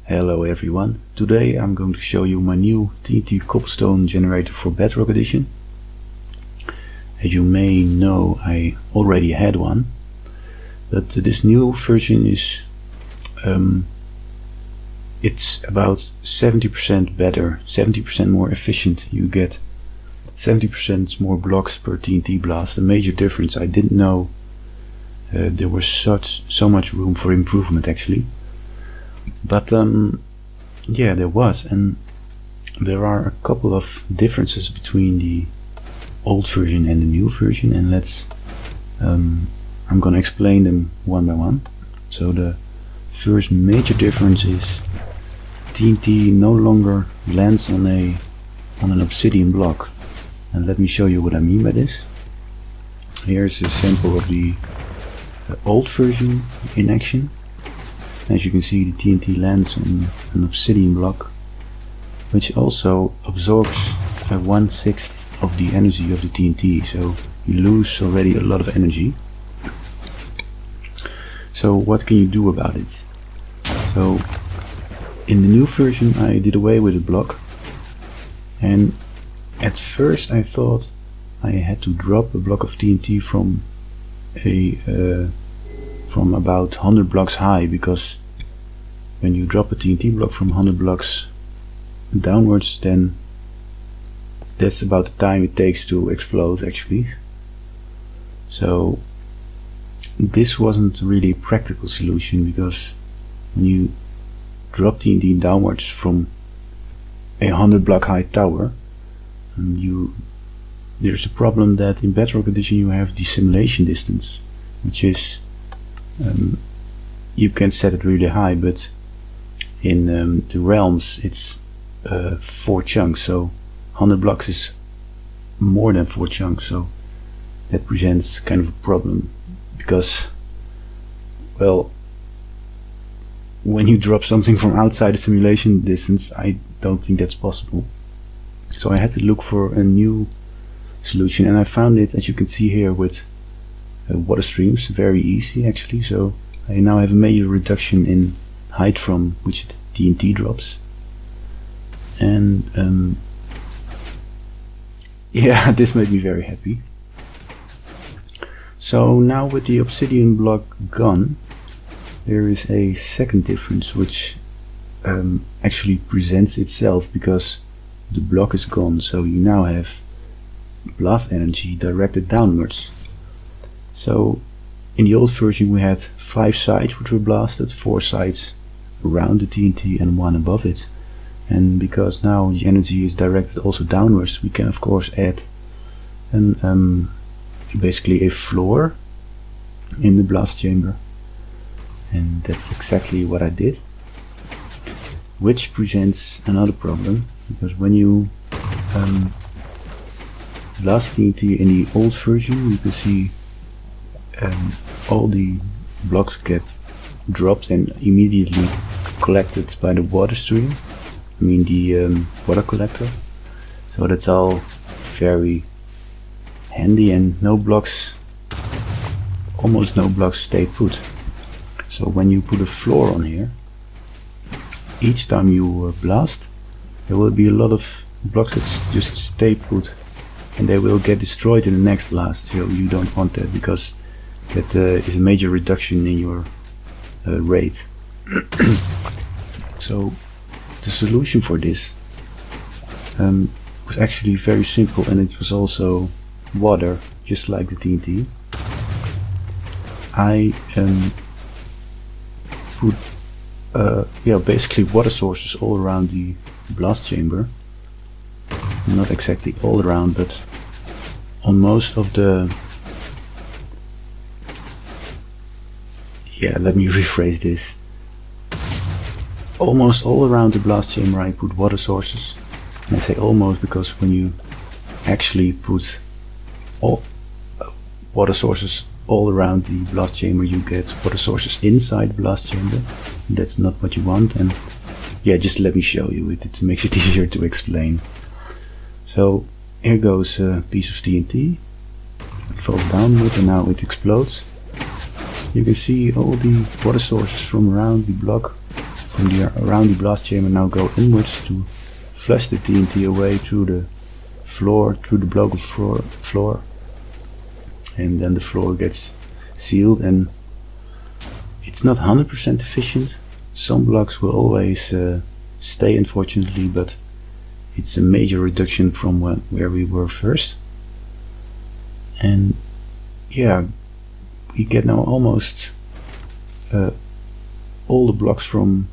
Hello everyone, today I'm going to show you my new TNT cobblestone generator for Bedrock Edition. As you may know, I already had one, but this new version is it's about 70% better, 70% more efficient. You get 70% more blocks per TNT blast, a major difference. I didn't know there was so much room for improvement actually. But yeah, there was, and there are a couple of differences between the old version and the new version, and I'm gonna explain them one by one. So the first major difference is TNT no longer lands on an obsidian block, and let me show you what I mean by this. Here's a sample of the old version in action. As you can see, the TNT lands on an obsidian block, which also absorbs 1/6 of the energy of the TNT, so you lose already a lot of energy. So what can you do about it? So in the new version I did away with the block, and at first I thought I had to drop a block of TNT from about 100 blocks high, because when you drop a TNT block from 100 blocks downwards, then that's about the time it takes to explode actually. So this wasn't really a practical solution, because when you drop TNT downwards from a 100 block high tower, there's a problem that in Bedrock Edition you have the simulation distance, which is you can set it really high, but in the realms it's 4 chunks, so 100 blocks is more than 4 chunks, so that presents kind of a problem, because, well, when you drop something from outside the simulation distance, I don't think that's possible. So I had to look for a new solution, and I found it, as you can see here, with water streams. Very easy actually. So I now have a major reduction in height from which the TNT drops, and yeah, this made me very happy. So now with the obsidian block gone, there is a second difference which actually presents itself, because the block is gone, so you now have blast energy directed downwards. So in the old version we had 5 sides which were blasted, 4 sides around the TNT and 1 above it. And because now the energy is directed also downwards, we can of course add basically a floor in the blast chamber. And that's exactly what I did. Which presents another problem, because when you blast TNT in the old version, you can see all the blocks get dropped and immediately collected by the water stream. I mean the water collector. So that's all very handy, and almost no blocks stay put. So when you put a floor on here, each time you blast, there will be a lot of blocks that just stay put, and they will get destroyed in the next blast. So you don't want that, because that is a major reduction in your rate. So the solution for this was actually very simple, and it was also water, just like the TNT. I put basically water sources all around the blast chamber. Not exactly all around, but on most of the... let me rephrase this. Almost all around the blast chamber I put water sources. And I say almost because when you actually put all water sources all around the blast chamber, you get water sources inside the blast chamber. That's not what you want, and yeah, just let me show you it. It makes it easier to explain. So here goes a piece of TNT. It falls downward and now it explodes. You can see all the water sources from around the block from around the blast chamber now go inwards to flush the TNT away through the floor, through the block of floor, and then the floor gets sealed. And it's not 100% efficient. Some blocks will always stay, unfortunately, but it's a major reduction from where we were first. And yeah, we get now almost all the blocks from...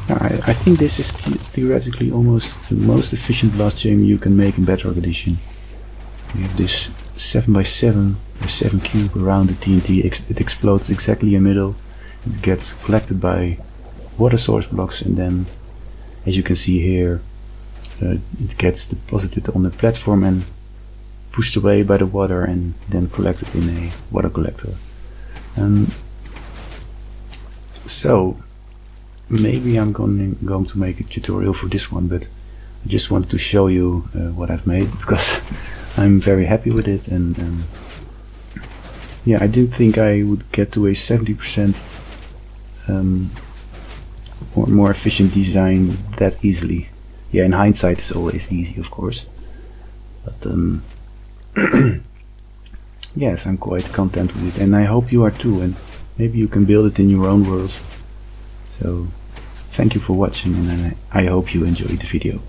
I think this is theoretically almost the most efficient blast chamber you can make in Bedrock Edition. We have this 7x7 or 7 cube around the TNT. It explodes exactly in the middle. It gets collected by water source blocks, and then, as you can see here, it gets deposited on the platform and pushed away by the water, and then collected in a water collector. So maybe I'm going to make a tutorial for this one, but I just wanted to show you what I've made, because I'm very happy with it. And yeah, I didn't think I would get to a 70% more efficient design that easily. Yeah, in hindsight it's always easy, of course, but yes, I'm quite content with it, and I hope you are too, and maybe you can build it in your own world. So thank you for watching, and I hope you enjoyed the video.